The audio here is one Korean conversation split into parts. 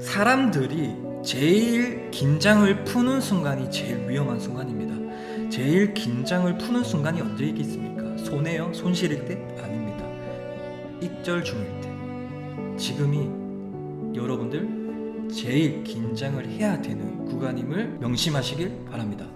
사람들이 제일 긴장을 푸는 순간이 제일 위험한 순간입니다. 제일 긴장을 푸는 순간이 언제 있겠습니까? 손해요? 손실일 때? 아닙니다. 익절 중일 때. 지금이 여러분들 제일 긴장을 해야 되는 구간임을 명심하시길 바랍니다.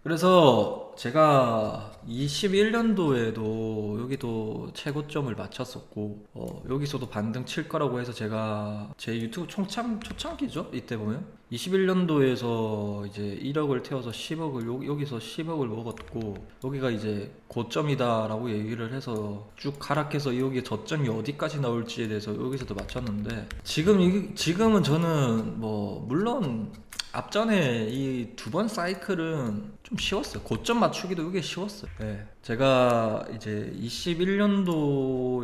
그래서 제가 21년도에도 여기도 최고점을 맞췄었고, 여기서도 반등 칠 거라고 해서 제가 제 유튜브 초창기죠? 이때 보면 21년도에서 이제 1억을 태워서 10억을 여기서 10억을 먹었고, 여기가 이제 고점이다라고 얘기를 해서 쭉 하락해서 여기 저점이 어디까지 나올지에 대해서 여기서도 맞췄는데, 지금은 저는 뭐 물론 앞전에 이 두 번 사이클은 좀 쉬웠어요. 고점 맞추기도 이게 쉬웠어요. 네. 제가 이제 21년도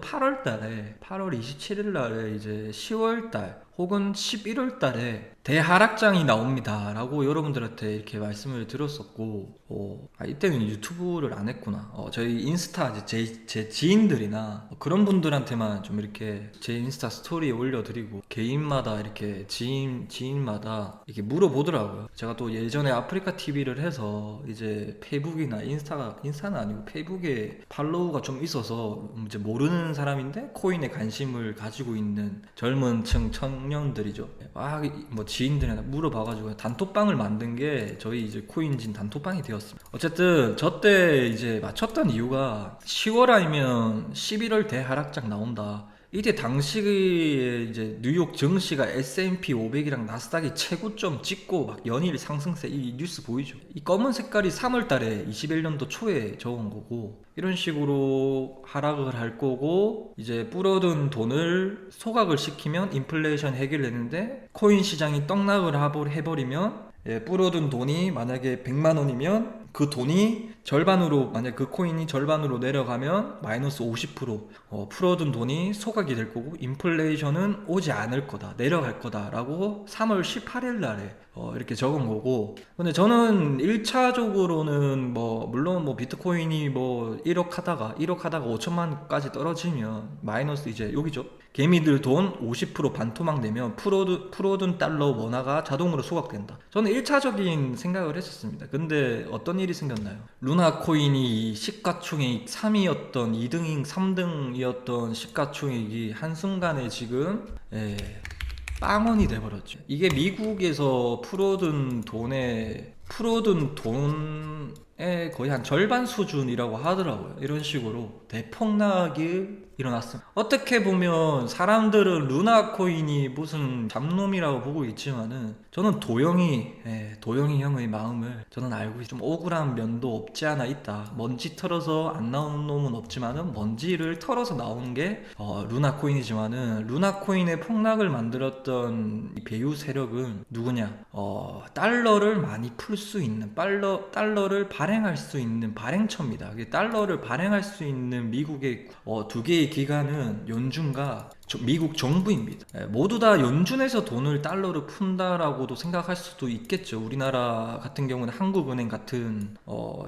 8월 달에, 8월 27일 날에 이제 10월 달 혹은 11월 달에 대하락장이 나옵니다 라고 여러분들한테 이렇게 말씀을 드렸었고, 이때는 유튜브를 안 했구나. 저희 인스타 제 지인들이나 그런 분들한테만 좀 이렇게 제 인스타 스토리에 올려드리고, 개인마다 이렇게 지인마다 이렇게 물어보더라고요. 제가 또 예전에 아프리카 TV를 해서 이제 페이북이나 인스타는 아니고 페이북에 팔로우가 좀 있어서 이제 모르는 사람인데 코인에 관심을 가지고 있는 젊은 층 청년들이죠. 막 뭐 지인들이나 물어봐가지고 단톡방을 만든 게 저희 이제 코인진 단톡방이 되었습니다. 어쨌든 저 때 이제 맞췄던 이유가 10월 아니면 11월 대하락장 나온다. 이때 당시에 이제 뉴욕 증시가 S&P 500이랑 나스닥이 최고점 찍고 막 연일 상승세, 이 뉴스 보이죠? 이 검은 색깔이 3월 달에 21년도 초에 적은 거고, 이런 식으로 하락을 할 거고, 이제 불어둔 돈을 소각을 시키면 인플레이션 해결되는데, 코인 시장이 떡락을 해버리면, 불어둔 돈이 만약에 100만 원이면 그 돈이 절반으로, 만약 그 코인이 절반으로 내려가면 마이너스 50%, 풀어둔 돈이 소각이 될 거고, 인플레이션은 오지 않을 거다, 내려갈 거다 라고 3월 18일 날에 이렇게 적은 거고. 근데 저는 1차적으로는 물론 비트코인이 1억 하다가 5천만까지 떨어지면 마이너스, 이제 여기죠, 개미들 돈 50% 반토막 내면 풀어둔 달러 원화가 자동으로 소각된다. 저는 1차적인 생각을 했었습니다. 근데 어떤 일이 생겼나요? 루나 코인이 시가총액 3위였던 2등, 3등이었던 시가총액이 한순간에 지금 빵원이 돼버렸죠. 이게 미국에서 풀어둔 돈의 거의 한 절반 수준이라고 하더라고요. 이런 식으로 대폭락이 일어났습니다. 어떻게 보면 사람들은 루나 코인이 무슨 잡놈이라고 보고 있지만은, 저는 도영이 형의 마음을 저는 알고 좀 억울한 면도 없지 않아 있다. 먼지 털어서 안 나오는 놈은 없지만은 먼지를 털어서 나오는 게 루나 코인이지만은, 루나 코인의 폭락을 만들었던 이 배후 세력은 누구냐? 달러를 많이 풀 수 있는, 달러를 발행할 수 있는 발행처입니다. 달러를 발행할 수 있는 미국의 두 개의 기관은 연준과 미국 정부입니다. 모두 다 연준에서 돈을 달러로 푼다라고도 생각할 수도 있겠죠. 우리나라 같은 경우는 한국은행 같은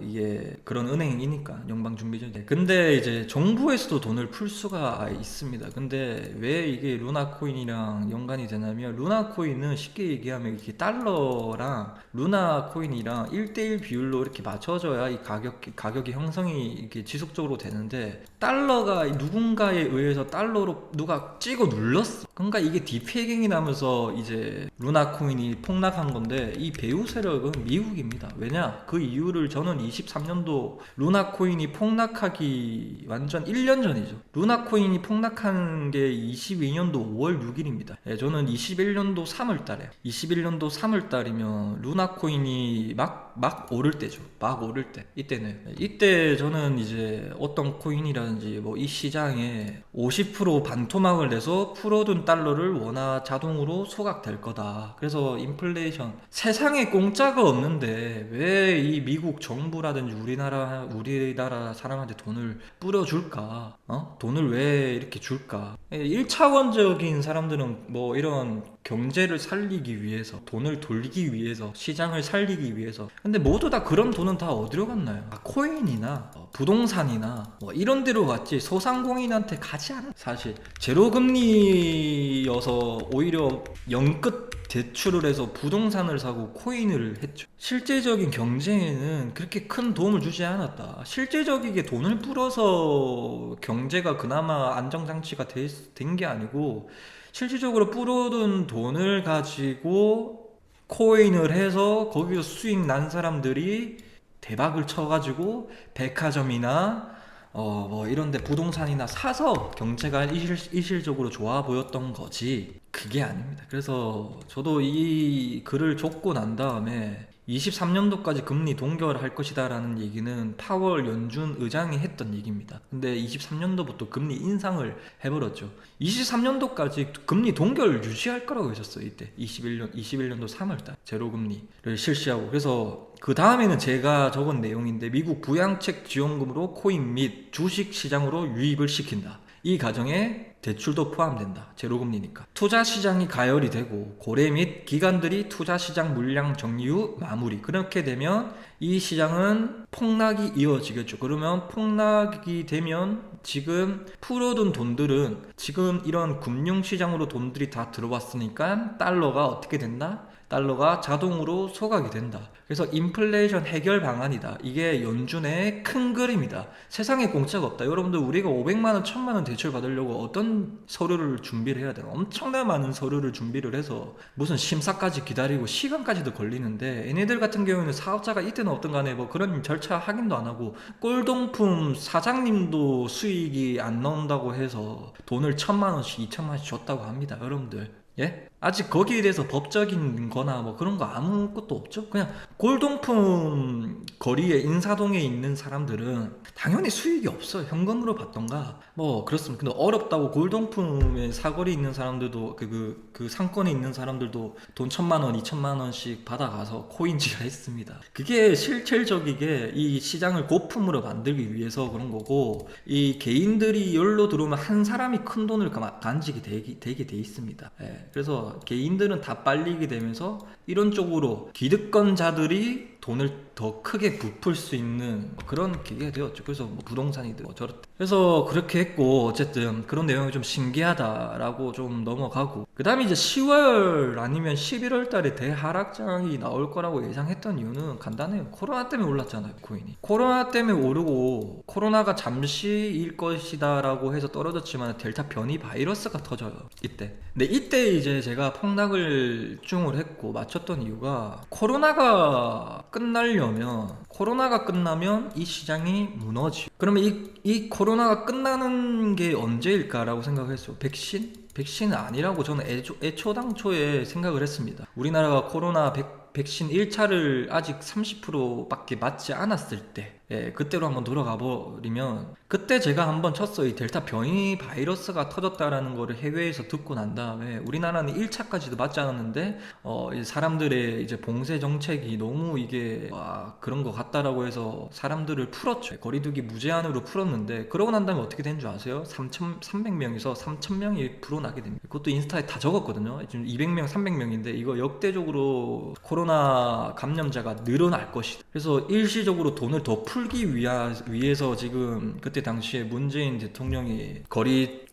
이게 그런 은행이니까, 연방준비제도. 근데 이제 정부에서도 돈을 풀 수가 있습니다. 근데 왜 이게 루나 코인이랑 연관이 되냐면, 루나 코인은 쉽게 얘기하면 이렇게 달러랑 루나 코인이랑 1대1 비율로 이렇게 맞춰져야 이 가격이 형성이 이렇게 지속적으로 되는데, 달러가 누군가에 의해서 달러로 누가 찍어 눌렀어. 그러니까 이게 디페깅이 나면서 이제 루나 코인이 폭락한 건데, 이 배후 세력은 미국입니다. 왜냐? 그 이유를 저는 23년도 루나 코인이 폭락하기 완전 1년 전이죠. 루나 코인이 폭락한 게 22년도 5월 6일입니다. 저는 21년도 3월 달에, 21년도 3월 달이면 루나 코인이 막 오를 때죠. 막 오를 때. 이때 저는 이제 어떤 코인이라든지 이 시장에 50% 반토막을 내서 풀어둔 달러를 원화 자동으로 소각될 거다. 그래서 인플레이션, 세상에 공짜가 없는데 왜 이 미국 정부라든지 우리나라 사람한테 돈을 뿌려줄까? 돈을 왜 이렇게 줄까? 1차원적인 사람들은 이런 경제를 살리기 위해서, 돈을 돌리기 위해서, 시장을 살리기 위해서. 근데 모두 다 그런 돈은 다 어디로 갔나요? 코인이나 부동산이나 뭐 이런 데로 갔지 소상공인한테 가지 않아. 사실 제로금리여서 오히려 영끝 대출을 해서 부동산을 사고 코인을 했죠. 실제적인 경제에는 그렇게 큰 도움을 주지 않았다. 실제적이게 돈을 풀어서 경제가 그나마 안정장치가 된 게 아니고, 실질적으로 불어둔 돈을 가지고 코인을 해서 거기서 수익 난 사람들이 대박을 쳐가지고 백화점이나 뭐 이런데 부동산이나 사서 경제가 일실적으로 좋아 보였던 거지, 그게 아닙니다. 그래서 저도 이 글을 적고 난 다음에 23년도까지 금리 동결할 것이다 라는 얘기는 파월 연준 의장이 했던 얘기입니다. 근데 23년도부터 금리 인상을 해버렸죠. 23년도까지 금리 동결 유지할 거라고 했었어요. 이때 21년도 3월달 제로금리를 실시하고. 그래서 그 다음에는 제가 적은 내용인데, 미국 부양책 지원금으로 코인 및 주식 시장으로 유입을 시킨다. 이 가정에 대출도 포함된다. 제로금리니까. 투자시장이 가열이 되고 고래 및 기관들이 투자시장 물량 정리 후 마무리. 그렇게 되면 이 시장은 폭락이 이어지겠죠. 그러면 폭락이 되면 지금 풀어둔 돈들은, 지금 이런 금융시장으로 돈들이 다 들어왔으니까 달러가 어떻게 된다? 달러가 자동으로 소각이 된다. 그래서 인플레이션 해결 방안이다. 이게 연준의 큰 그림이다. 세상에 공짜가 없다. 여러분들, 우리가 500만원, 1000만원 대출 받으려고 어떤 서류를 준비를 해야 돼요? 엄청나게 많은 서류를 준비를 해서 무슨 심사까지 기다리고 시간까지도 걸리는데, 얘네들 같은 경우에는 사업자가 있든 없든 간에 뭐 그런 절차 확인도 안 하고, 꼴동품 사장님도 수익이 안 나온다고 해서 돈을 1000만원씩 2000만원씩 줬다고 합니다. 여러분들, 예? 아직 거기에 대해서 법적인 거나 뭐 그런 거 아무것도 없죠. 그냥 골동품 거리에, 인사동에 있는 사람들은 당연히 수익이 없어요. 현금으로 받던가 뭐 그렇습니다. 근데 어렵다고 골동품에 사거리 있는 사람들도, 그 상권에 있는 사람들도 돈 1000만원 2000만원씩 받아가서 코인지가 했습니다. 그게 실질적이게 이 시장을 고품으로 만들기 위해서 그런 거고, 이 개인들이 열로 들어오면 한 사람이 큰 돈을 간직이 되게 돼 있습니다. 예. 그래서 개인들은 다 빨리게 되면서 이런 쪽으로 기득권자들이 돈을 더 크게 부풀 수 있는 그런 기회가 되었죠. 그래서 뭐 부동산이든 뭐 저렇다. 그래서 그렇게 했고, 어쨌든 그런 내용이 좀 신기하다라고 좀 넘어가고, 그 다음에 이제 10월 아니면 11월 달에 대하락장이 나올 거라고 예상했던 이유는 간단해요. 코로나 때문에 올랐잖아요, 코인이. 코로나 때문에 오르고, 코로나가 잠시일 것이다 라고 해서 떨어졌지만 델타 변이 바이러스가 터져요, 이때. 근데 이때 이제 제가 폭락을 집중을 했고 맞췄던 이유가, 코로나가 끝나면 이 시장이 무너지. 그러면 이 코로나가 끝나는 게 언제일까라고 생각했어요. 백신은 아니라고 저는 애초당초에 생각을 했습니다. 우리나라가 코로나 백신 1차를 아직 30%밖에 맞지 않았을 때, 예, 그때로 한번 돌아가 버리면, 그때 제가 한번 쳤어요. 이 델타 변이 바이러스가 터졌다라는 거를 해외에서 듣고 난 다음에, 우리나라는 1차까지도 맞지 않았는데 이제 사람들의 이제 봉쇄 정책이 너무 이게 그런 거 같다라고 해서 사람들을 풀었죠. 거리두기 무제한으로 풀었는데, 그러고 난 다음에 어떻게 된 줄 아세요? 3,300명에서 3,000명이 불어나게 됩니다. 그것도 인스타에 다 적었거든요. 지금 200명 300명인데 이거 역대적으로 코로나 감염자가 늘어날 것이다. 그래서 일시적으로 돈을 더 풀기 위해서 지금 그때 당시에 문재인 대통령이 거리두기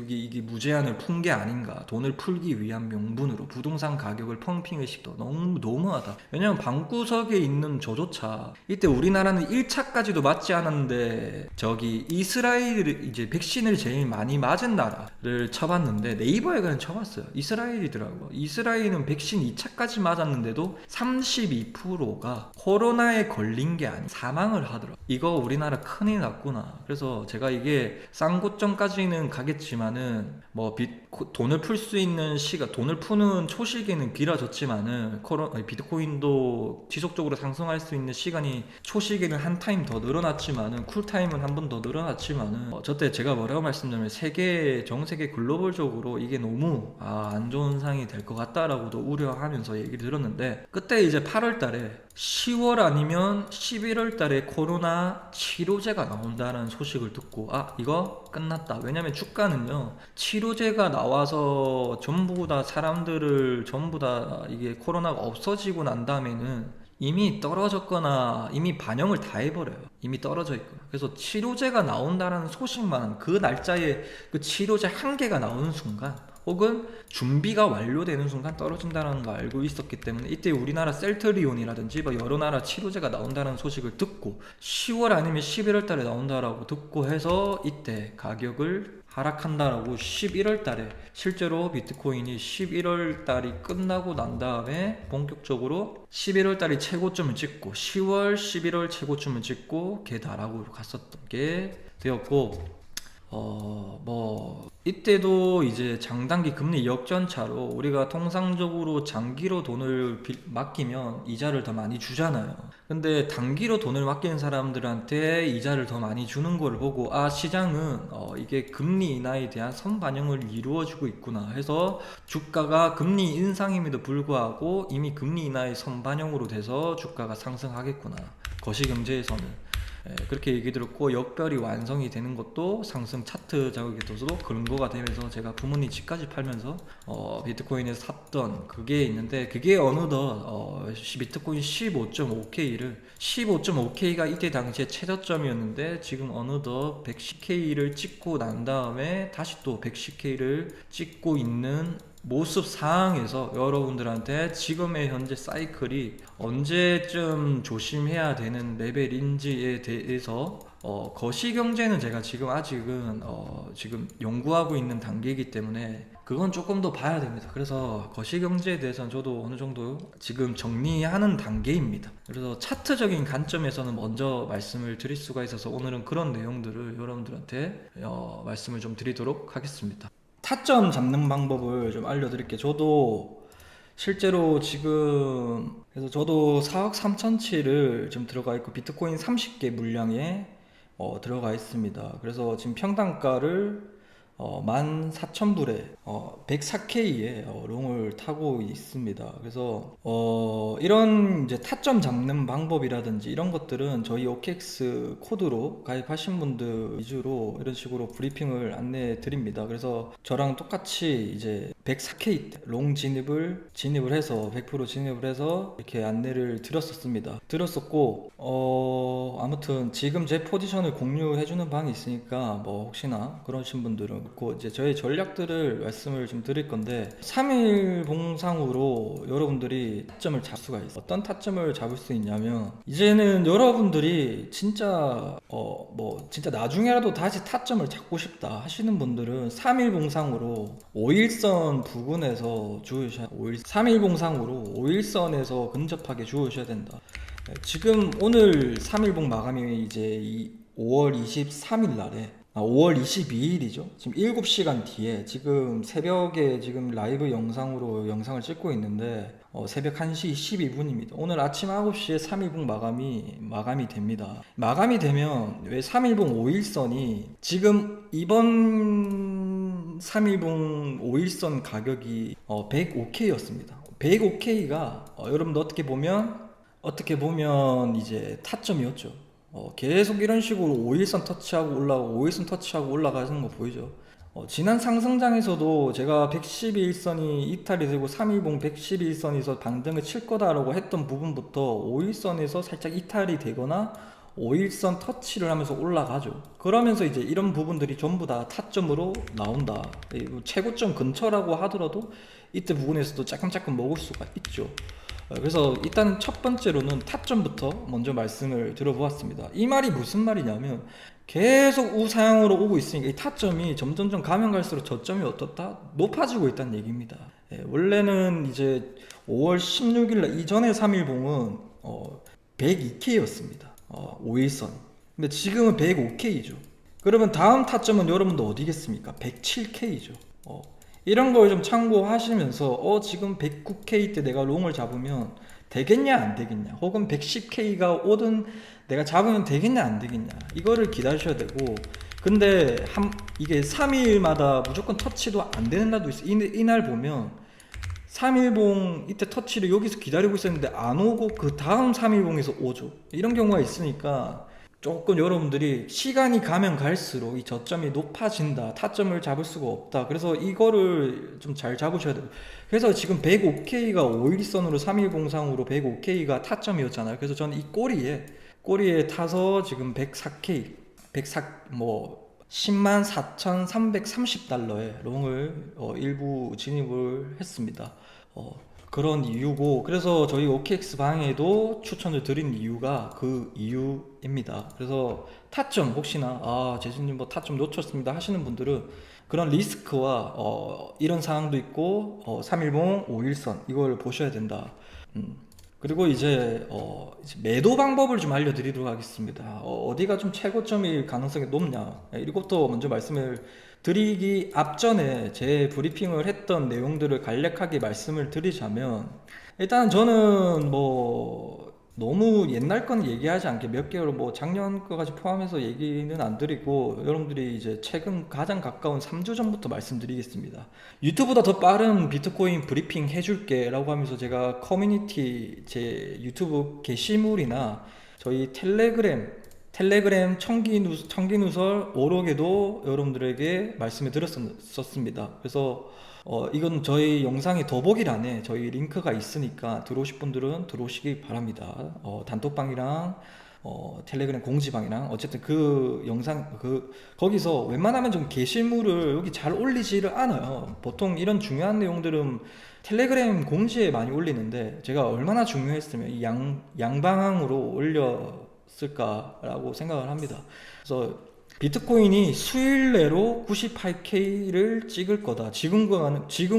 이게 무제한을 푼 게 아닌가, 돈을 풀기 위한 명분으로 부동산 가격을 펌핑을 시켜. 너무하다. 왜냐면 방구석에 있는 저조차, 이때 우리나라는 1차까지도 맞지 않았는데 저기 이스라엘이 이제 백신을 제일 많이 맞은 나라를 쳐봤는데, 네이버에 그냥 쳐봤어요. 이스라엘이더라고. 이스라엘은 백신 2차까지 맞았는데도 32%가 코로나에 걸린 게 아니 사망을 하더라고. 이거 우리나라 큰일 났구나. 그래서 제가 이게 쌍고점까지는 가겠지만은 뭐 돈을 풀 수 있는 돈을 푸는 초시기는 길어졌지만은 비트코인도 지속적으로 상승할 수 있는 시간이 초시기는 한 타임 더 늘어났지만은 쿨타임은 한 번 더 늘어났지만은 저때 제가 뭐라고 말씀드리면, 정세계 글로벌적으로 이게 너무 안 좋은 상황이 될 것 같다라고도 우려하면서 얘기를 들었는데, 그때 이제 8월 달에 10월 아니면 11월 달에 코로나 치료제가 나온다는 소식을 듣고, 이거 끝났다. 왜냐면 주가는요, 치료제가 나와서 전부 다 사람들을 전부 다 이게 코로나가 없어지고 난 다음에는 이미 떨어졌거나 이미 반영을 다 해버려요. 이미 떨어져 있거나. 그래서 치료제가 나온다는 소식만 그 날짜에 그 치료제 한 개가 나오는 순간 혹은 준비가 완료되는 순간 떨어진다는 거 알고 있었기 때문에 이때 우리나라 셀트리온이라든지 뭐 여러 나라 치료제가 나온다는 소식을 듣고 10월 아니면 11월 달에 나온다라고 듣고 해서 이때 가격을 하락한다라고 11월 달에 실제로 비트코인이 11월 달이 끝나고 난 다음에 본격적으로 11월 달이 최고점을 찍고 10월, 11월 최고점을 찍고 개다라고 갔었던 게 되었고 뭐 이때도 이제 장단기 금리 역전차로 우리가 통상적으로 장기로 돈을 맡기면 이자를 더 많이 주잖아요. 근데 단기로 돈을 맡기는 사람들한테 이자를 더 많이 주는 걸 보고 아 시장은 이게 금리 인하에 대한 선반영을 이루어주고 있구나 해서 주가가 금리 인상임에도 불구하고 이미 금리 인하의 선반영으로 돼서 주가가 상승하겠구나. 거시경제에서는 그렇게 얘기 들었고 역별이 완성이 되는 것도 상승 차트 자극이 둬서도 근거가 되면서 제가 부모님 집까지 팔면서 비트코인에서 샀던 그게 있는데 그게 어느덧 비트코인 15.5K를 15.5K가 이때 당시에 최저점이었는데 지금 어느덧 110K를 찍고 난 다음에 다시 또 110K를 찍고 있는 모습 상황에서 여러분들한테 지금의 현재 사이클이 언제쯤 조심해야 되는 레벨인지에 대해서 거시경제는 제가 지금 아직은 지금 연구하고 있는 단계이기 때문에 그건 조금 더 봐야 됩니다. 그래서 거시경제에 대해서는 저도 어느 정도 지금 정리하는 단계입니다. 그래서 차트적인 관점에서는 먼저 말씀을 드릴 수가 있어서 오늘은 그런 내용들을 여러분들한테 말씀을 좀 드리도록 하겠습니다. 타점 잡는 방법을 좀 알려드릴게요. 저도 실제로 지금 그래서 저도 4억 3천치를 지금 들어가 있고 비트코인 30개 물량에 들어가 있습니다. 그래서 지금 평단가를 14,000불에 104K에 롱을 타고 있습니다. 그래서 이런 이제 타점 잡는 방법이라든지 이런 것들은 저희 OKX 코드로 가입하신 분들 위주로 이런 식으로 브리핑을 안내해 드립니다. 그래서 저랑 똑같이 이제 104K 롱 진입을 해서 100% 진입을 해서 이렇게 안내를 드렸었고 아무튼 지금 제 포지션을 공유해 주는 방이 있으니까 뭐 혹시나 그러신 분들은 이제 저의 전략들을 말씀을 좀 드릴 건데 3일 봉상으로 여러분들이 타점을 잡을 수가 있어요. 어떤 타점을 잡을 수 있냐면 이제는 여러분들이 진짜 진짜 나중에라도 다시 타점을 잡고 싶다 하시는 분들은 3일 봉상으로 5일선 부근에서 주우셔야 3일 봉상으로 5일선에서 근접하게 주우셔야 된다. 지금 오늘 3일봉 마감이 이제 5월 23일 날에 5월 22일이죠. 지금 7시간 뒤에 지금 새벽에 지금 라이브 영상으로 영상을 찍고 있는데 새벽 1시 12분입니다. 오늘 아침 9시에 3일봉 마감이 됩니다. 마감이 되면 왜 3일봉 5일선이 지금 이번 3일봉 5일선 가격이 105K였습니다. 105K가 여러분들 어떻게 보면 이제 타점이었죠. 계속 이런 식으로 5일선 터치하고 올라가고 5일선 터치하고 올라가는 거 보이죠. 지난 상승장에서도 제가 112일선이 이탈이 되고 3일봉 112일선에서 반등을 칠 거다라고 했던 부분부터 5일선에서 살짝 이탈이 되거나 5일선 터치를 하면서 올라가죠. 그러면서 이제 이런 부분들이 전부 다 타점으로 나온다. 최고점 근처라고 하더라도 이때 부분에서도 조금 먹을 수가 있죠. 그래서 일단 첫 번째로는 타점부터 먼저 말씀을 들어보았습니다. 이 말이 무슨 말이냐면 계속 우상향으로 오고 있으니까 이 타점이 점점점 가면 갈수록 저점이 어떻다? 높아지고 있다는 얘기입니다. 원래는 이제 5월 16일 이전에 3일봉은 102K였습니다. 5일선. 근데 지금은 105K죠. 그러면 다음 타점은 여러분도 어디겠습니까? 107K죠. 이런 걸 좀 참고하시면서 지금 109K 때 내가 롱을 잡으면 되겠냐 안 되겠냐, 혹은 110K가 오든 내가 잡으면 되겠냐 안 되겠냐, 이거를 기다리셔야 되고, 근데 이게 3일마다 무조건 터치도 안 되는 날도 있어. 이날 보면 3일봉 이때 터치를 여기서 기다리고 있었는데 안 오고 그 다음 3일봉에서 오죠. 이런 경우가 있으니까 조금 여러분들이 시간이 가면 갈수록 이 저점이 높아진다, 타점을 잡을 수가 없다, 그래서 이거를 좀 잘 잡으셔야 돼요. 그래서 지금 105K가 5일선으로 3일봉상으로 105K가 타점이었잖아요. 그래서 저는 이 꼬리에 타서 지금 104K 104 롱을 일부 진입을 했습니다. 그런 이유고, 그래서 저희 OKX 방에도 추천을 드린 이유가 그 이유입니다. 그래서 타점 혹시나 재준님 뭐 타점 놓쳤습니다 하시는 분들은 그런 리스크와 이런 상황도 있고 3일봉 5일선 이걸 보셔야 된다. 그리고 이제 매도 방법을 좀 알려드리도록 하겠습니다. 어디가 좀 최고점일 가능성이 높냐, 이것도 먼저 말씀을 드리기 앞전에 제 브리핑을 했던 내용들을 간략하게 말씀을 드리자면, 일단 저는 뭐 너무 옛날 건 얘기하지 않게 몇 개월 뭐 작년 거까지 포함해서 얘기는 안 드리고, 여러분들이 이제 최근 가장 가까운 3주 전부터 말씀드리겠습니다. 유튜브보다 더 빠른 비트코인 브리핑 해줄게 라고 하면서 제가 커뮤니티 제 유튜브 게시물이나 저희 텔레그램 청기누설 오록에도 여러분들에게 말씀을 드렸었습니다. 그래서 이건 저희 영상의 더보기란에 저희 링크가 있으니까 들어오실 분들은 들어오시기 바랍니다. 단톡방이랑 텔레그램 공지방이랑 어쨌든 그 영상 거기서 웬만하면 좀 게시물을 여기 잘 올리지를 않아요. 보통 이런 중요한 내용들은 텔레그램 공지에 많이 올리는데, 제가 얼마나 중요했으면 이 양방향으로 올렸을까라고 생각을 합니다. 그래서 비트코인이 수일 내로 98K를 찍을 거다. 지금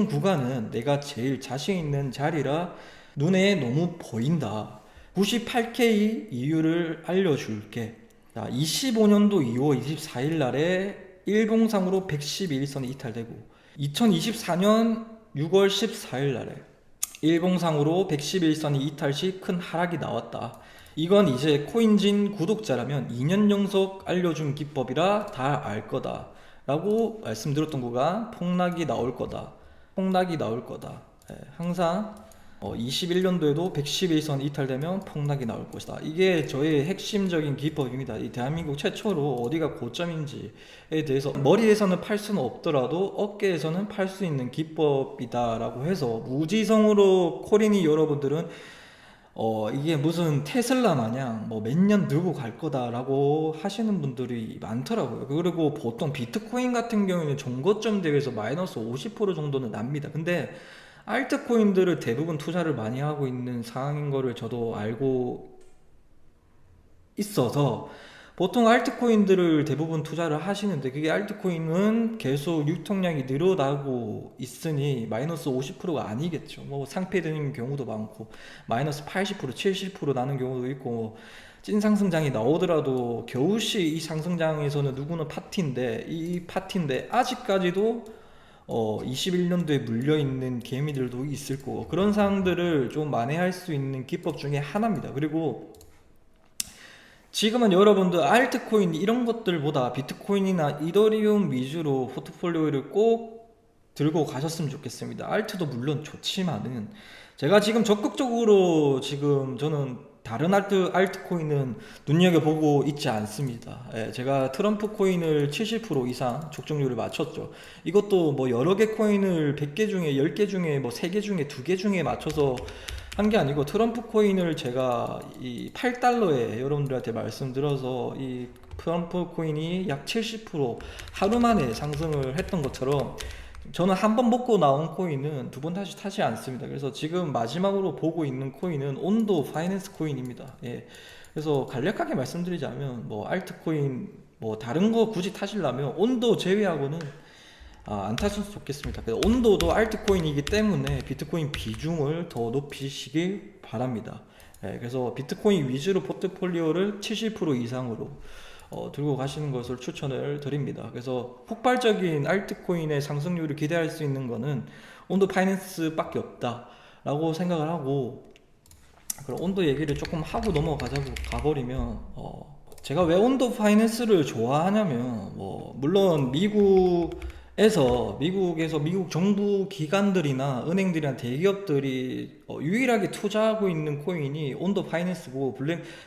구간은 내가 제일 자신 있는 자리라 눈에 너무 보인다. 98K 이유를 알려줄게. 25년도 2월 24일 날에 일봉상으로 111선이 이탈되고, 2024년 6월 14일 날에 일봉상으로 111선이 이탈 시 큰 하락이 나왔다. 이건 이제 코인진 구독자라면 2년 연속 알려준 기법이라 다 알 거다 라고 말씀드렸던 거가 폭락이 나올 거다. 항상 21년도에도 111선 이탈되면 폭락이 나올 것이다. 이게 저의 핵심적인 기법입니다. 이 대한민국 최초로 어디가 고점인지에 대해서 머리에서는 팔 수는 없더라도 어깨에서는 팔 수 있는 기법이다 라고 해서, 무지성으로 코린이 여러분들은 이게 무슨 테슬라 마냥 뭐 몇 년 들고 갈 거다라고 하시는 분들이 많더라고요. 그리고 보통 비트코인 같은 경우에는 종고점 대비해서 마이너스 50% 정도는 납니다. 근데 알트코인들을 대부분 투자를 많이 하고 있는 상황인 거를 저도 알고 있어서, 보통 알트코인들을 대부분 투자를 하시는데, 그게 알트코인은 계속 유통량이 늘어나고 있으니 마이너스 50%가 아니겠죠. 뭐 상폐되는 경우도 많고 마이너스 80% 70% 나는 경우도 있고, 찐 상승장이 나오더라도 겨우시 이 상승장에서는 누구는 파티인데 아직까지도 21년도에 물려있는 개미들도 있을 거고, 그런 상황들을 좀 만회할 수 있는 기법 중에 하나입니다. 그리고 지금은 여러분들 알트코인 이런 것들보다 비트코인이나 이더리움 위주로 포트폴리오를 꼭 들고 가셨으면 좋겠습니다. 알트도 물론 좋지만은, 제가 지금 적극적으로 저는 다른 알트코인은 눈여겨보고 있지 않습니다. 제가 트럼프 코인을 70% 이상 적중률을 맞췄죠. 이것도 뭐 여러 개 코인을 100개 중에 10개 중에 뭐 3개 중에 2개 중에 맞춰서 한 게 아니고, 트럼프 코인을 제가 이 8달러에 여러분들한테 말씀드려서 이 트럼프 코인이 약 70% 하루 만에 상승을 했던 것처럼, 저는 한 번 먹고 나온 코인은 두 번 다시 타지 않습니다. 그래서 지금 마지막으로 보고 있는 코인은 온도 파이낸스 코인입니다. 그래서 간략하게 말씀드리자면, 뭐 알트코인 뭐 다른 거 굳이 타시려면 온도 제외하고는 안 타셔도 좋겠습니다. 그래서 온도도 알트코인이기 때문에 비트코인 비중을 더 높이시길 바랍니다. 그래서 비트코인 위주로 포트폴리오를 70% 이상으로 들고 가시는 것을 추천을 드립니다. 그래서 폭발적인 알트코인의 상승률을 기대할 수 있는 거는 온도 파이낸스 밖에 없다 라고 생각을 하고, 그럼 온도 얘기를 조금 하고 가버리면, 제가 왜 온도 파이낸스를 좋아하냐면, 물론 미국의 미국에서 미국 정부 기관들이나 은행들이나 대기업들이 유일하게 투자하고 있는 코인이 온더 파이낸스고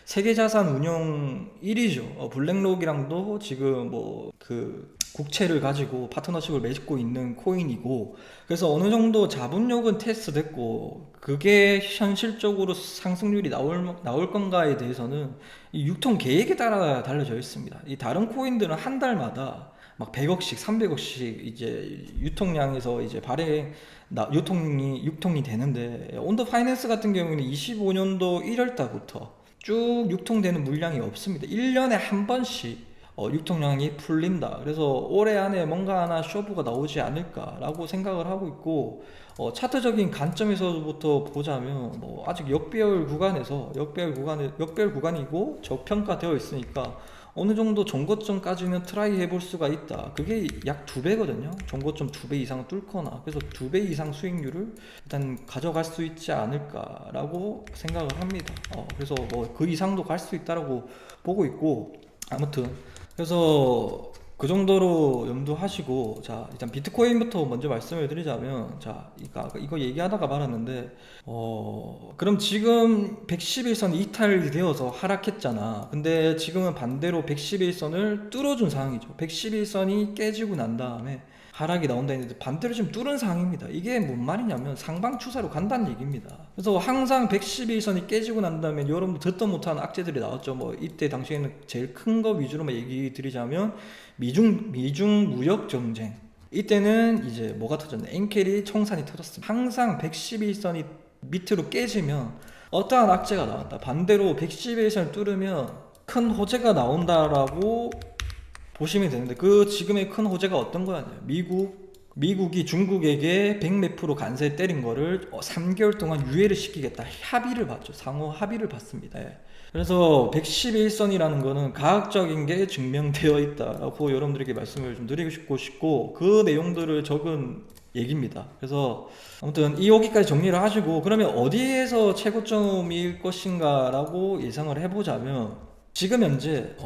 세계 자산 운용 1위죠. 블랙록이랑도 지금 뭐 그 국채를 가지고 파트너십을 맺고 있는 코인이고, 그래서 어느 정도 자본력은 테스트 됐고, 그게 현실적으로 상승률이 나올 건가에 대해서는 이 유통 계획에 따라 달라져 있습니다. 이 다른 코인들은 한 달마다 막 100억씩, 300억씩 이제 유통량에서 이제 유통이 되는데, 온더 파이낸스 같은 경우에는 25년도 1월 달부터 쭉 유통되는 물량이 없습니다. 1년에 한 번씩 유통량이 풀린다. 그래서 올해 안에 뭔가 하나 쇼부가 나오지 않을까라고 생각을 하고 있고, 차트적인 관점에서부터 보자면 뭐 아직 역배열 구간이고 저평가되어 있으니까 어느 정도 전고점까지는 트라이 해볼 수가 있다. 그게 약 2배거든요. 전고점 2배 이상 뚫거나, 그래서 2배 이상 수익률을 일단 가져갈 수 있지 않을까라고 생각을 합니다. 그래서 뭐 그 이상도 갈 수 있다라고 보고 있고, 아무튼 그래서 그 정도로 염두하시고, 자, 일단 비트코인부터 먼저 말씀을 드리자면, 자, 이거 얘기하다가 말았는데, 그럼 지금 111선 이탈이 되어서 하락했잖아. 근데 지금은 반대로 111선을 뚫어준 상황이죠. 111선이 깨지고 난 다음에 하락이 나온다 했는데 반대로 지금 뚫은 상황입니다. 이게 뭔 말이냐면 상방 추세로 간다는 얘기입니다. 그래서 항상 111선이 깨지고 난 다음에 여러분도 듣도 못한 악재들이 나왔죠. 뭐 이때 당시에는 제일 큰 거 위주로만 얘기 드리자면 미중 무역 전쟁, 이때는 이제 뭐가 터졌냐, 엔켈이 청산이 터졌습니다. 항상 111선이 밑으로 깨지면 어떠한 악재가 나온다, 반대로 111선을 뚫으면 큰 호재가 나온다라고 보시면 되는데, 그 지금의 큰 호재가 어떤 거였냐, 미국이 중국에게 100몇 프로 관세 때린 거를 3개월 동안 유예를 시키겠다 합의를 봤죠. 상호 합의를 봤습니다. 예. 그래서 111선이라는 거는 과학적인 게 증명되어 있다라고 여러분들에게 말씀을 좀 드리고 싶고, 그 내용들을 적은 얘기입니다. 그래서 아무튼 여기까지 정리를 하시고, 그러면 어디에서 최고점일 것인가 라고 예상을 해보자면, 지금 현재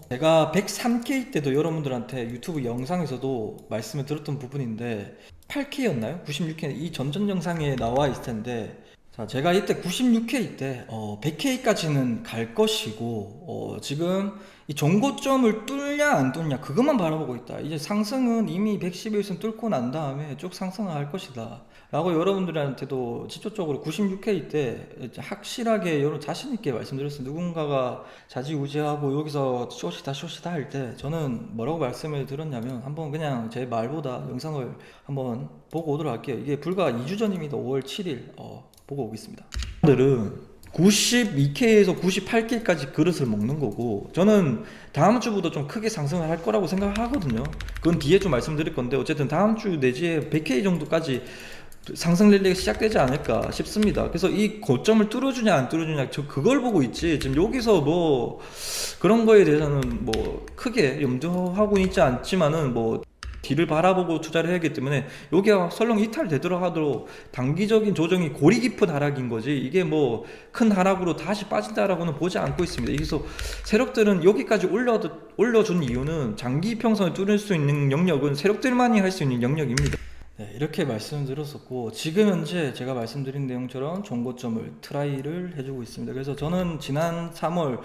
제가 103K 때도 여러분들한테 유튜브 영상에서도 말씀을 드렸던 부분인데, 8K였나요? 96K, 이 전전 영상에 나와 있을 텐데, 자, 제가 이때 96K 때 100K까지는 갈 것이고, 지금 이 전고점을 뚫냐 안 뚫냐 그것만 바라보고 있다. 이제 상승은 이미 111선 뚫고 난 다음에 쭉 상승을 할 것이다 라고 여러분들한테도 직접적으로 96K 때 확실하게 여러분 자신 있게 말씀드렸어요. 누군가가 좌지우지하고 여기서 숏이다 할 때 저는 뭐라고 말씀을 드렸냐면, 한번 그냥 제 말보다 영상을 한번 보고 오도록 할게요. 이게 불과 2주 전입니다. 5월 7일 보고 오겠습니다. 사람들은 92K에서 98K까지 그릇을 먹는 거고, 저는 다음 주부터 좀 크게 상승을 할 거라고 생각을 하거든요. 그건 뒤에 좀 말씀드릴 건데, 어쨌든 다음 주 내지에 100K 정도까지 상승 랠리가 시작되지 않을까 싶습니다. 그래서 이 고점을 뚫어주냐 안 뚫어주냐 저 그걸 보고 있지, 지금 여기서 뭐 그런 거에 대해서는 뭐 크게 염두하고 있지 않지만은, 뭐 뒤를 바라보고 투자를 해야 하기 때문에 여기가 설령 이탈되더라 하더라도 단기적인 조정이 고리 깊은 하락인 거지, 이게 뭐 큰 하락으로 다시 빠진다라고는 보지 않고 있습니다. 그래서 세력들은 여기까지 올려준 이유는 장기 평선을 뚫을 수 있는 영역은 세력들만이 할 수 있는 영역입니다. 네, 이렇게 말씀드렸었고, 지금 현재 제가 말씀드린 내용처럼 종고점을 트라이를 해주고 있습니다. 그래서 저는 지난 4월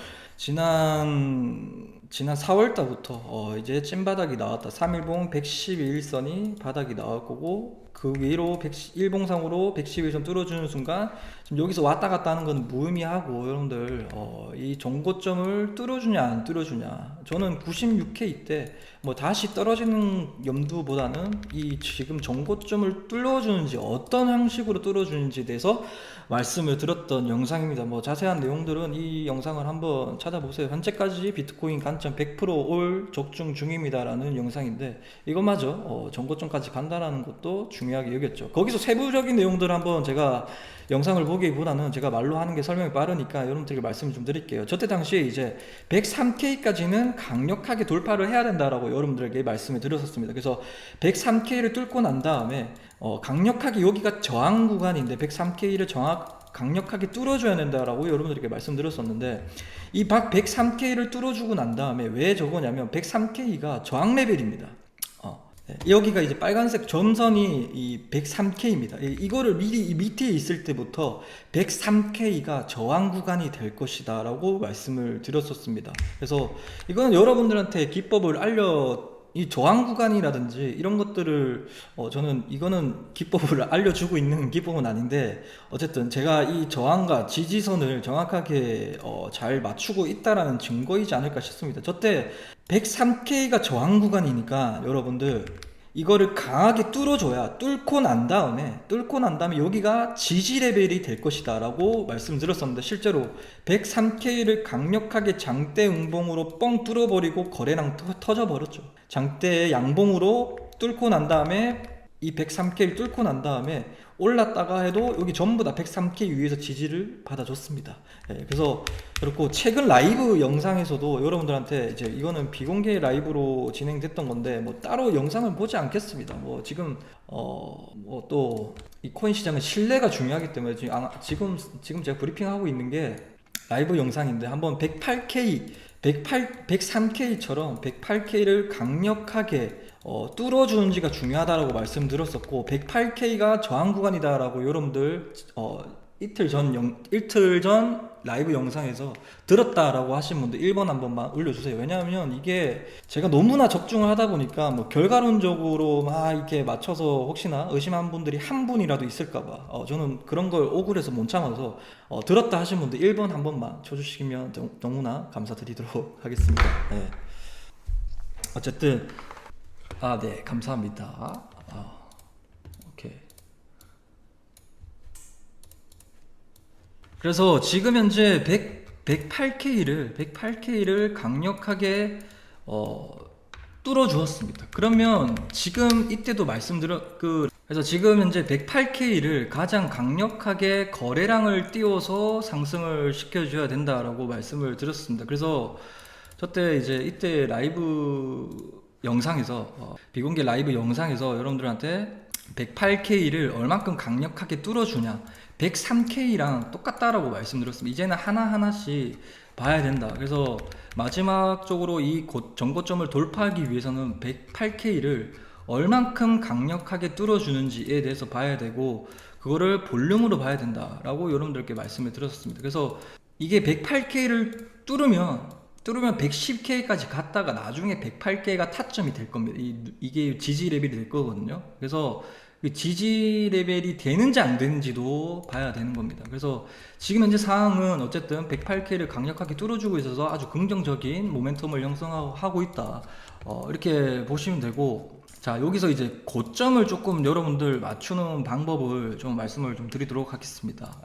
달부터 이제 찐바닥이 나왔다, 3일봉 111선이 바닥이 나올 거고, 그 위로 일봉상으로 111선 뚫어주는 순간 지금 여기서 왔다 갔다 하는 건 무의미하고, 여러분들 이 종고점을 뚫어주냐 안 뚫어주냐, 저는 96K 때 뭐 다시 떨어지는 염두보다는 이 지금 종고점을 뚫어주는지 어떤 형식으로 뚫어주는지에 대해서 말씀을 드렸던 영상입니다. 뭐 자세한 내용들은 이 영상을 한번 찾아보세요. 현재까지 비트코인 관점 100%올 적중 중입니다 라는 영상인데, 이것마저 전고점까지 간다라는 것도 중요하게 여겼죠. 거기서 세부적인 내용들을 한번 제가 영상을 보기보다는 제가 말로 하는 게 설명이 빠르니까 여러분들에게 말씀을 좀 드릴게요. 저때 당시에 이제 103K까지는 강력하게 돌파를 해야 된다라고 여러분들에게 말씀을 드렸었습니다. 그래서 103K를 뚫고 난 다음에 강력하게, 여기가 저항 구간인데 103K를 강력하게 뚫어줘야 된다라고 여러분들에게 말씀드렸었는데, 이 103K를 뚫어주고 난 다음에 왜 저거냐면 103K가 저항 레벨입니다. 네, 여기가 이제 빨간색 점선이 이 103K입니다. 이거를 미리 이 밑에 있을 때부터 103K가 저항 구간이 될 것이다 라고 말씀을 드렸었습니다. 그래서 이거는 여러분들한테 기법을 이 저항 구간이라든지 이런 것들을 저는 이거는 기법을 알려주고 있는 기법은 아닌데, 어쨌든 제가 이 저항과 지지선을 정확하게 잘 맞추고 있다라는 증거이지 않을까 싶습니다. 저때 103K가 저항 구간이니까 여러분들 이거를 강하게 뚫고 난 다음에 여기가 지지 레벨이 될 것이다 라고 말씀드렸었는데, 실제로 103K를 강력하게 장대 음봉으로 뻥 뚫어버리고 거래량 터져버렸죠. 장대 양봉으로 뚫고 난 다음에 이 103K를 뚫고 난 다음에 올랐다가 해도 여기 전부 다 103K 위에서 지지를 받아줬습니다. 그래서 그렇고 최근 라이브 영상에서도 여러분들한테 이제 이거는 비공개 라이브로 진행됐던 건데 뭐 따로 영상을 보지 않겠습니다. 뭐 지금 뭐 또 이 코인 시장은 신뢰가 중요하기 때문에 지금 제가 브리핑하고 있는 게 라이브 영상인데, 한번 103K처럼 108K를 강력하게 뚫어주는지가 중요하다라고 말씀드렸었고, 108K가 저항 구간이다라고 여러분들 이틀 전 라이브 영상에서 들었다라고 하신 분들 1번 한 번만 올려주세요. 왜냐하면 이게 제가 너무나 적중을 하다 보니까 뭐 결과론적으로 막 이렇게 맞춰서 혹시나 의심한 분들이 한 분이라도 있을까봐 저는 그런 걸 억울해서 못 참아서 들었다 하신 분들 1번 한 번만 쳐주시면 너무나 감사드리도록 하겠습니다. 네. 어쨌든 네, 감사합니다. 오케이. 그래서 지금 현재 108K를 강력하게 뚫어 주었습니다. 그러면 지금 이때도 그래서 지금 현재 108K를 가장 강력하게 거래량을 띄워서 상승을 시켜줘야 된다라고 말씀을 드렸습니다. 그래서 저때 이때 라이브 영상에서 비공개 라이브 영상에서 여러분들한테 108K를 얼만큼 강력하게 뚫어주냐, 103K랑 똑같다라고 말씀드렸습니다. 이제는 하나하나씩 봐야 된다. 그래서 마지막적으로 이 전고점을 돌파하기 위해서는 108K를 얼만큼 강력하게 뚫어주는지에 대해서 봐야 되고, 그거를 볼륨으로 봐야 된다라고 여러분들께 말씀을 드렸습니다. 그래서 이게 108K를 뚫으면 110K까지 갔다가 나중에 108K가 타점이 될 겁니다. 이게 지지 레벨이 될 거거든요. 그래서 그 지지 레벨이 되는지 안 되는지도 봐야 되는 겁니다. 그래서 지금 현재 상황은 어쨌든 108K를 강력하게 뚫어주고 있어서 아주 긍정적인 모멘텀을 형성하고 있다. 이렇게 보시면 되고, 자, 여기서 이제 고점을 조금 여러분들 맞추는 방법을 좀 말씀을 좀 드리도록 하겠습니다.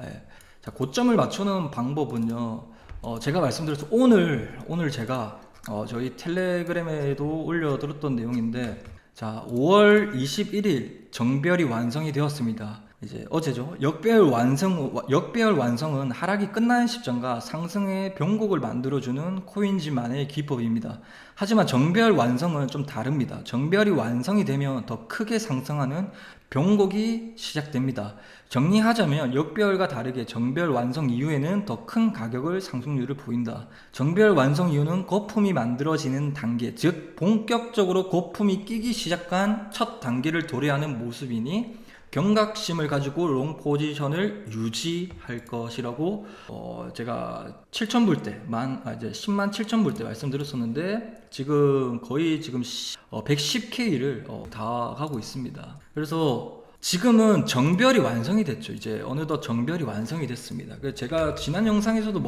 자, 고점을 맞추는 방법은요, 제가 말씀드렸죠. 오늘 제가 저희 텔레그램에도 올려드렸던 내용인데, 자, 5월 21일 정별이 완성이 되었습니다. 이제 어제죠. 역배열 완성은 하락이 끝나는 시점과 상승의 변곡을 만들어주는 코인지만의 기법입니다. 하지만 정배열 완성은 좀 다릅니다. 정배열이 완성이 되면 더 크게 상승하는 변곡이 시작됩니다. 정리하자면 역배열과 다르게 정배열 완성 이후에는 더 큰 가격을 상승률을 보인다. 정배열 완성 이후는 거품이 만들어지는 단계, 즉 본격적으로 거품이 끼기 시작한 첫 단계를 도래하는 모습이니 경각심을 가지고 롱 포지션을 유지할 것이라고 제가 7,000불 때 이제 10만 7,000불 때 말씀드렸었는데, 지금 거의 110K를 다 가고 있습니다. 그래서 지금은 정별이 완성이 됐죠. 이제 어느덧 정별이 완성이 됐습니다. 그래서 제가 지난 영상에서도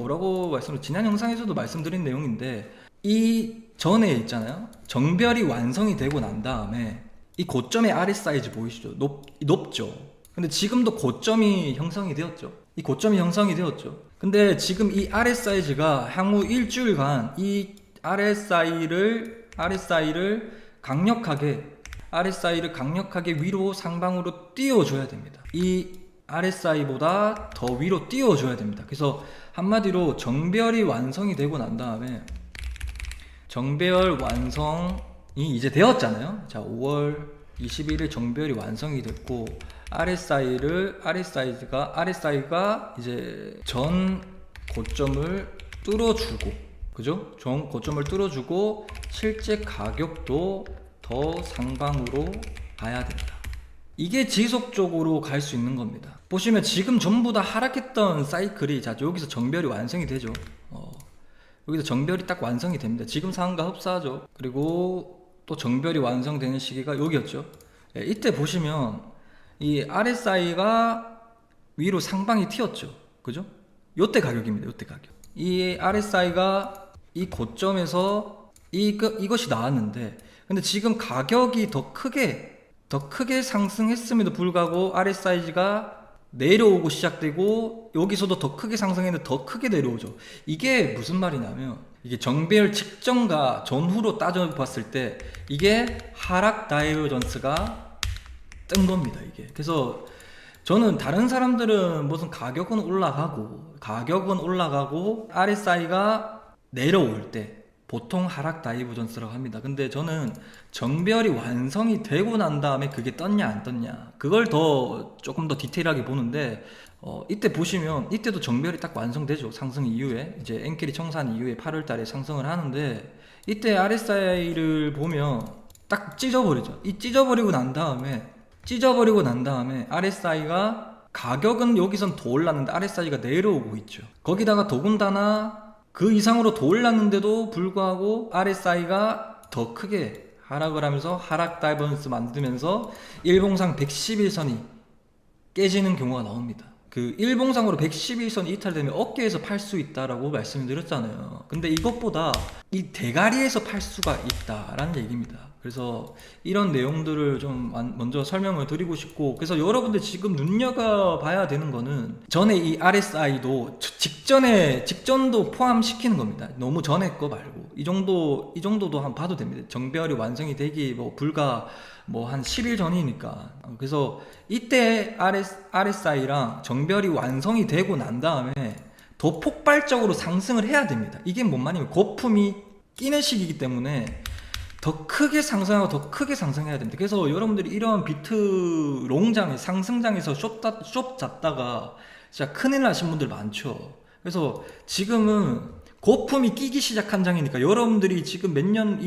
말씀드린 내용인데, 이 전에 있잖아요. 정별이 완성이 되고 난 다음에 이 고점의 아래 사이즈 보이시죠? 높죠? 근데 지금도 고점이 형성이 되었죠. 근데 지금 이 아래 사이즈가 향후 일주일간 이 아래 사이를 강력하게 위로 상방으로 띄워줘야 됩니다. 이 아래 사이보다 더 위로 띄워줘야 됩니다. 그래서 한마디로 정별이 완성이 되고 난 다음에, 정배열 완성이 이제 되었잖아요. 자, 5월 21일 정배열이 완성이 됐고, 아래 사이가 이제 전 고점을 뚫어주고, 그죠? 전 고점을 뚫어주고 실제 가격도 더 더 상방으로 가야 된다. 이게 지속적으로 갈 수 있는 겁니다. 보시면 지금 전부 다 하락했던 사이클이, 자, 여기서 정별이 완성이 되죠. 여기서 정별이 딱 완성이 됩니다. 지금 상황과 흡사하죠. 그리고 또 정별이 완성되는 시기가 여기였죠. 이때 보시면 이 RSI가 위로 상방이 튀었죠. 그죠? 요때 가격입니다. 요때 가격. 이 RSI가 이 고점에서 이것이 나왔는데, 근데 지금 가격이 더 크게 상승했음에도 불구하고 RSI가 내려오고 시작되고, 여기서도 더 크게 상승했는데 더 크게 내려오죠. 이게 무슨 말이냐면, 이게 정배열 직전과 전후로 따져봤을 때 이게 하락 다이버전스가 뜬 겁니다. 이게. 그래서 저는 다른 사람들은 무슨 가격은 올라가고 RSI가 내려올 때 보통 하락 다이버전스라고 합니다. 근데 저는 정별이 완성이 되고 난 다음에 그게 떴냐 안 떴냐, 그걸 조금 더 디테일하게 보는데, 이때 보시면 이때도 정별이 딱 완성되죠. 상승 이후에 이제 엔캐리 청산 이후에 8월 달에 상승을 하는데, 이때 RSI를 보면 딱 찢어버리죠. 이 찢어버리고 난 다음에 RSI가 가격은 여기선 더 올랐는데 RSI가 내려오고 있죠. 거기다가 더군다나 그 이상으로 더 올랐는데도 불구하고 RSI가 더 크게 하락을 하면서 하락 다이버전스 만들면서 일봉상 111선이 깨지는 경우가 나옵니다. 그 일봉상으로 111선이 이탈되면 어깨에서 팔 수 있다라고 말씀드렸잖아요. 근데 이것보다 이 대가리에서 팔 수가 있다라는 얘기입니다. 그래서 이런 내용들을 좀 먼저 설명을 드리고 싶고, 그래서 여러분들 지금 눈여겨봐야 되는 거는, 전에 이 RSI도 직전도 포함시키는 겁니다. 너무 전에 거 말고 이 정도도 한번 봐도 됩니다. 정배열이 완성이 되기 불과 한 10일 전이니까. 그래서 이때 RSI랑 정별이 완성이 되고 난 다음에 더 폭발적으로 상승을 해야 됩니다. 이게 뭔 말이냐면 거품이 끼는 시기이기 때문에 더 크게 상승하고 더 크게 상승해야 됩니다. 그래서 여러분들이 이런 비트 롱장에 상승장에서 숍 잡다가 진짜 큰일 나신 분들 많죠. 그래서 지금은 거품이 끼기 시작한 장이니까, 여러분들이 지금 몇 년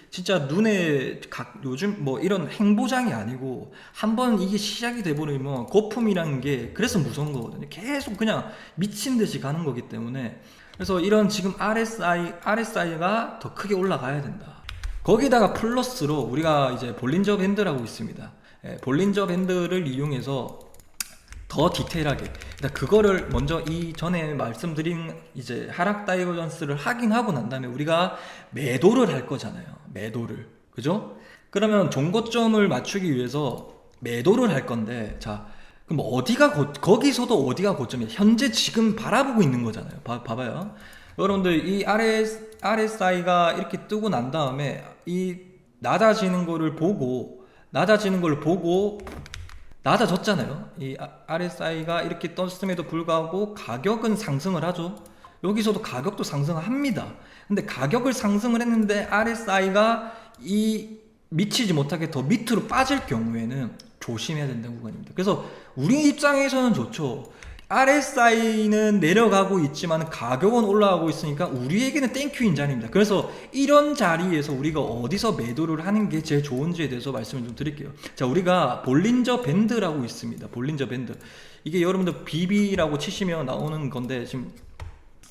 진짜 눈에 요즘 이런 행보장이 아니고 한번 이게 시작이 돼버리면 거품이라는 게 그래서 무서운 거거든요. 계속 그냥 미친 듯이 가는 거기 때문에. 그래서 이런 지금 RSI가 더 크게 올라가야 된다. 거기다가 플러스로 우리가 이제 볼린저 밴드라고 있습니다. 볼린저 밴드를 이용해서 더 디테일하게, 일단 그거를 먼저 전에 말씀드린 이제 하락 다이버전스를 확인하고 난 다음에 우리가 매도를 할 거잖아요. 매도를. 그죠? 그러면 종고점을 맞추기 위해서 매도를 할 건데, 자, 그럼 거기서도 어디가 고점이에요? 현재 지금 바라보고 있는 거잖아요. 봐봐요. 여러분들 이 RSI가 이렇게 뜨고 난 다음에 이 낮아지는 걸 보고 낮아졌잖아요. 이 RSI가 이렇게 떴음에도 불구하고 가격은 상승을 하죠. 여기서도 가격도 상승합니다. 근데 가격을 상승을 했는데 RSI가 미치지 못하게 더 밑으로 빠질 경우에는 조심해야 된다는 구간입니다. 그래서 우리 입장에서는 좋죠. RSI는 내려가고 있지만 가격은 올라가고 있으니까 우리에게는 땡큐인 자리입니다. 그래서 이런 자리에서 우리가 어디서 매도를 하는 게 제일 좋은지에 대해서 말씀을 좀 드릴게요. 자, 우리가 볼린저 밴드라고 있습니다. 볼린저 밴드. 이게 여러분들 BB라고 치시면 나오는 건데, 지금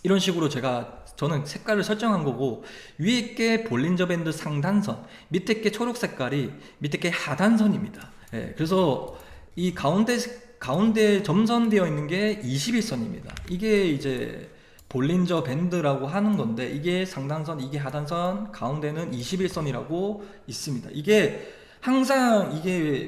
이런 식으로 저는 색깔을 설정한 거고, 위에 게 볼린저 밴드 상단선, 밑에 게 초록 색깔이 밑에 게 하단선입니다. 그래서 이 가운데 점선되어 있는 게 21선입니다. 이게 이제 볼린저 밴드라고 하는 건데, 이게 상단선, 이게 하단선, 가운데는 21선이라고 있습니다. 이게 항상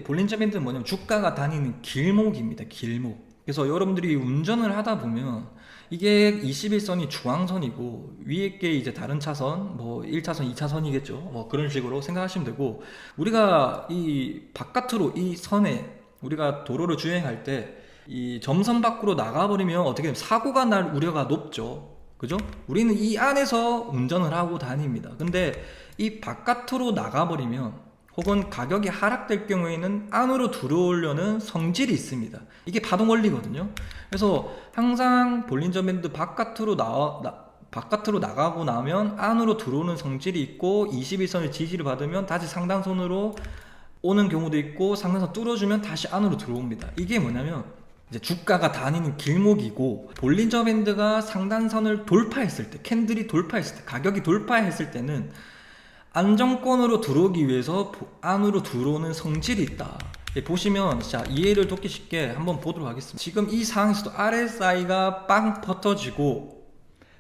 볼린저 밴드는 뭐냐면 주가가 다니는 길목입니다. 길목. 그래서 여러분들이 운전을 하다 보면 이게 21선이 중앙선이고, 위에 게 이제 다른 차선, 1차선, 2차선이겠죠. 그런 식으로 생각하시면 되고, 우리가 이 바깥으로 이 선에 우리가 도로를 주행할 때 이 점선 밖으로 나가버리면 어떻게 되면 사고가 날 우려가 높죠. 그죠? 우리는 이 안에서 운전을 하고 다닙니다. 근데 이 바깥으로 나가버리면, 혹은 가격이 하락될 경우에는 안으로 들어오려는 성질이 있습니다. 이게 파동 원리거든요. 그래서 항상 볼린저 밴드 바깥으로 바깥으로 나가고 나면 안으로 들어오는 성질이 있고 21선의 지지를 받으면 다시 상단선으로 오는 경우도 있고 상단선 뚫어주면 다시 안으로 들어옵니다. 이게 뭐냐면 이제 주가가 다니는 길목이고 볼린저 밴드가 상단선을 돌파했을 때, 캔들이 돌파했을 때, 가격이 돌파했을 때는 안정권으로 들어오기 위해서 안으로 들어오는 성질이 있다. 보시면 자, 이해를 돕기 쉽게 한번 보도록 하겠습니다. 지금 이 상황에서도 RSI가 빵 퍼터지고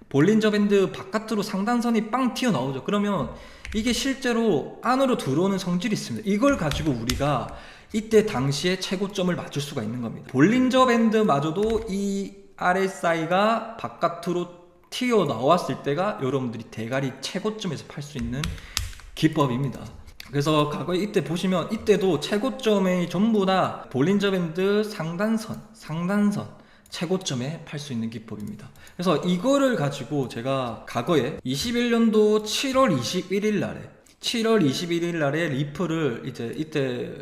볼린저 밴드 바깥으로 상단선이 빵 튀어나오죠. 그러면 이게 실제로 안으로 들어오는 성질이 있습니다. 이걸 가지고 우리가 이때 당시에 최고점을 맞출 수가 있는 겁니다. 볼린저 밴드마저도 이 RSI가 바깥으로 튀어나왔을 때가 여러분들이 대가리 최고점에서 팔 수 있는 기법입니다. 그래서 과거에 이때 보시면 이때도 최고점이 전부 다 볼린저 밴드 상단선 최고점에 팔 수 있는 기법입니다. 그래서 이거를 가지고 제가 과거에 21년도 7월 21일 날에 리플을 이제 이때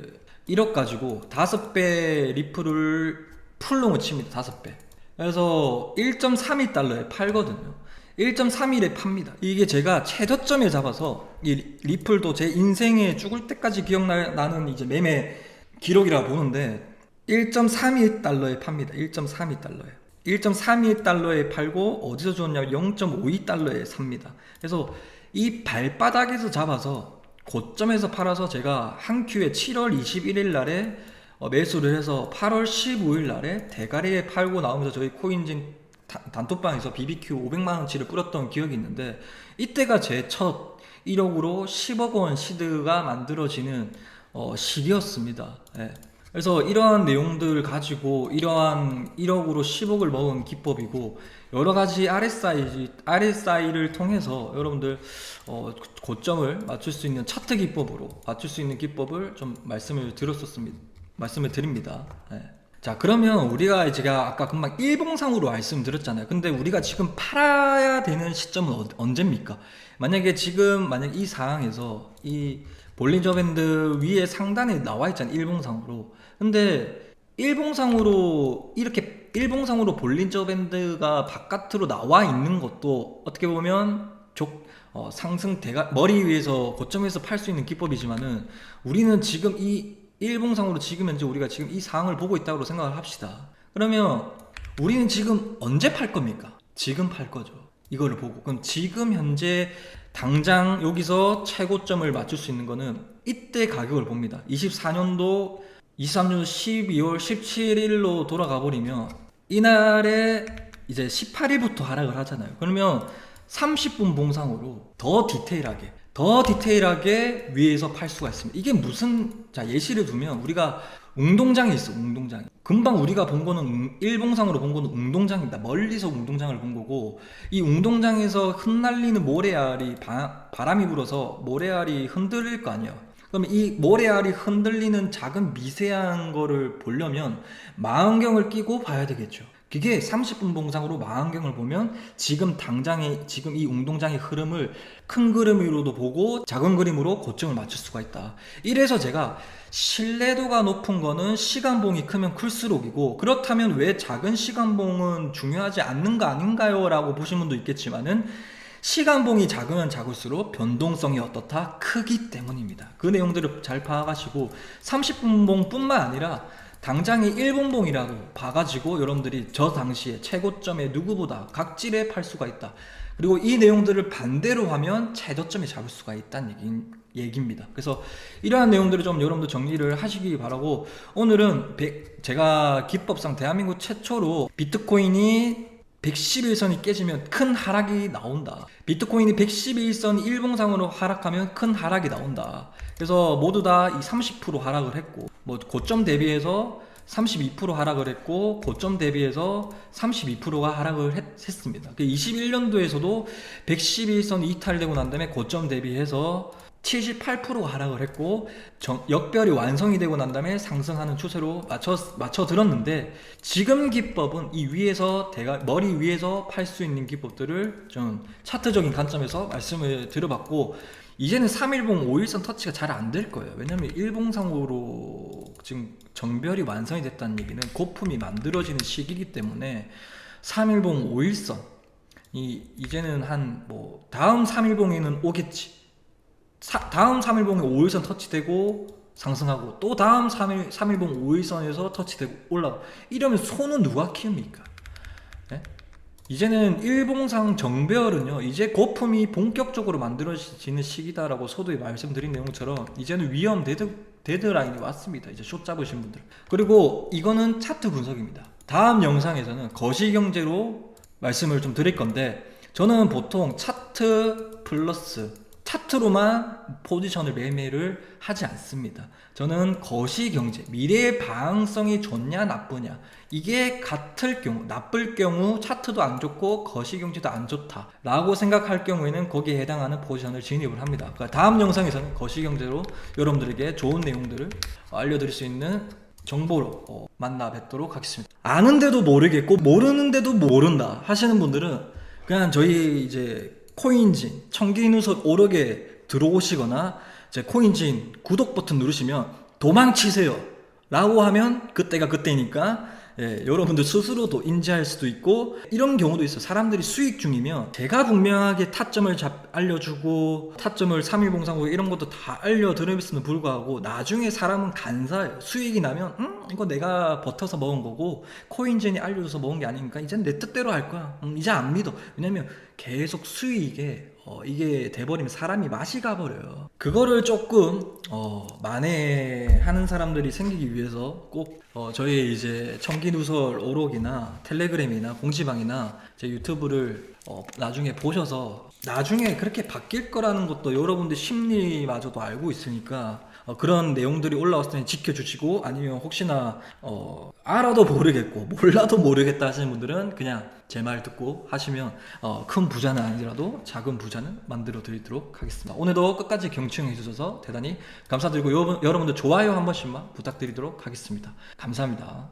1억 가지고 5배 리플을 풀롱을 칩니다. 5배. 그래서 1.32달러에 팔거든요. 1.31에 팝니다. 이게 제가 최저점에 잡아서 이 리플도 제 인생에 죽을 때까지 기억나는 이제 매매 기록이라 보는데 1.32달러에 팝니다. 1.32달러에. 1.32달러에 팔고 어디서 줬냐면 0.52달러에 삽니다. 그래서 이 발바닥에서 잡아서 고점에서 팔아서 제가 한 큐에 7월 21일 날에 매수를 해서 8월 15일 날에 대가리에 팔고 나오면서 저희 코인진 단톡방에서 BBQ 500만원치를 뿌렸던 기억이 있는데 이때가 제 첫 1억으로 10억 원 시드가 만들어지는 시기였습니다. 예. 그래서 이러한 내용들 가지고 이러한 1억으로 10억을 먹은 기법이고 여러가지 RSI를 통해서 여러분들 고점을 맞출 수 있는 차트 기법으로 맞출 수 있는 기법을 좀 말씀을 드립니다. 예. 자, 그러면 우리가 제가 아까 금방 일봉상으로 말씀드렸잖아요. 근데 우리가 지금 팔아야 되는 시점은 언제입니까? 만약 이 상황에서 이 볼린저 밴드 위에 상단에 나와 있잖아요. 일봉상으로. 근데 일봉상으로 볼린저 밴드가 바깥으로 나와 있는 것도 어떻게 보면 상승 머리 위에서 고점에서 팔 수 있는 기법이지만은 우리는 지금 이 일봉상으로 지금 현재 우리가 지금 이 상황을 보고 있다고 생각을 합시다. 그러면 우리는 지금 언제 팔 겁니까? 지금 팔 거죠. 이거를 보고. 그럼 지금 현재 당장 여기서 최고점을 맞출 수 있는 거는 이때 가격을 봅니다. 23년도 12월 17일로 돌아가 버리면 이날에 이제 18일부터 하락을 하잖아요. 그러면 30분 봉상으로 더 디테일하게 위에서 팔 수가 있습니다. 이게 자, 예시를 두면 우리가 웅동장이 있어. 웅동장. 금방 우리가 본 거는 일봉상으로 본 거는 웅동장입니다. 멀리서 웅동장을 본 거고 이 웅동장에서 흩날리는 모래알이 바람이 불어서 모래알이 흔들릴 거 아니에요. 그럼 이 모래알이 흔들리는 작은 미세한 거를 보려면 망원경을 끼고 봐야 되겠죠. 그게 30분 봉상으로 망원경을 보면 지금 이 운동장의 흐름을 큰 그림으로도 보고 작은 그림으로 고점을 맞출 수가 있다. 이래서 제가 신뢰도가 높은 거는 시간봉이 크면 클수록이고, 그렇다면 왜 작은 시간봉은 중요하지 않는 거 아닌가요? 라고 보신 분도 있겠지만은 시간봉이 작으면 작을수록 변동성이 어떻다? 크기 때문입니다. 그 내용들을 잘 파악하시고 30분봉 뿐만 아니라 당장의 1분봉이라도 봐가지고 여러분들이 저 당시에 최고점에 누구보다 각질에 팔 수가 있다. 그리고 이 내용들을 반대로 하면 최저점에 잡을 수가 있다는 얘기입니다. 그래서 이러한 내용들을 좀 여러분들 정리를 하시기 바라고, 오늘은 제가 기법상 대한민국 최초로 비트코인이 111선이 깨지면 큰 하락이 나온다. 비트코인이 111선 일봉상으로 하락하면 큰 하락이 나온다. 그래서 모두 다 이 30% 하락을 했고, 뭐 고점 대비해서 32% 하락을 했고, 고점 대비해서 32%가 하락을 했습니다. 21년도에서도 111선 이탈되고 난 다음에 고점 대비해서 78%가 하락을 했고, 역별이 완성이 되고 난 다음에 상승하는 추세로 맞춰 들었는데, 지금 기법은 이 머리 위에서 팔 수 있는 기법들을 좀 차트적인 관점에서 말씀을 드려봤고, 이제는 3일봉 5일선 터치가 잘 안 될 거예요. 왜냐면 일봉상으로 지금 정별이 완성이 됐다는 얘기는 고품이 만들어지는 시기이기 때문에 3일봉 5일선 이제는 한 뭐 다음 3일봉에는 오겠지. 다음 3일봉에 5일선 터치되고 상승하고 또 다음 3일봉 5일선에서 터치되고 올라가. 이러면 손은 누가 키웁니까? 예? 이제는 일봉상 정배열은요, 이제 거품이 본격적으로 만들어지는 시기다라고 서두에 말씀드린 내용처럼 이제는 위험 데드라인이 왔습니다. 이제 숏 잡으신 분들. 그리고 이거는 차트 분석입니다. 다음 영상에서는 거시경제로 말씀을 좀 드릴 건데, 저는 보통 차트 플러스 차트로만 포지션을 매매를 하지 않습니다. 저는 거시경제, 미래의 방향성이 좋냐 나쁘냐, 이게 같을 경우, 나쁠 경우 차트도 안 좋고 거시경제도 안 좋다 라고 생각할 경우에는 거기에 해당하는 포지션을 진입을 합니다. 그러니까 다음 영상에서는 거시경제로 여러분들에게 좋은 내용들을 알려드릴 수 있는 정보로 만나 뵙도록 하겠습니다. 아는데도 모르겠고 모르는데도 모른다 하시는 분들은 그냥 저희 이제 코인진 청기누설 오르게 들어오시거나 제 코인진 구독 버튼 누르시면 도망치세요 라고 하면 그때가 그때니까, 예, 여러분들 스스로도 인지할 수도 있고, 이런 경우도 있어요. 사람들이 수익 중이면 제가 분명하게 타점을 알려주고 타점을 3일봉상고 이런 것도 다 알려드렸음에도 불구하고 나중에 사람은 간사해요. 수익이 나면 이거 내가 버텨서 먹은 거고 코인진이 알려줘서 먹은 게 아니니까 이제 내 뜻대로 할 거야. 이제 안 믿어. 왜냐면 계속 수익에 이게 돼버리면 사람이 맛이 가버려요. 그거를 조금 만회하는 사람들이 생기기 위해서 꼭 저희 이제 청기누설 오록이나 텔레그램이나 공지방이나 제 유튜브를 나중에 보셔서, 나중에 그렇게 바뀔 거라는 것도 여러분들 심리마저도 알고 있으니까 그런 내용들이 올라왔을 때 지켜주시고, 아니면 혹시나 알아도 모르겠고 몰라도 모르겠다 하시는 분들은 그냥 제 말 듣고 하시면 큰 부자는 아니더라도 작은 부자는 만들어 드리도록 하겠습니다. 오늘도 끝까지 경청해 주셔서 대단히 감사드리고 여러분들 좋아요 한 번씩만 부탁드리도록 하겠습니다. 감사합니다.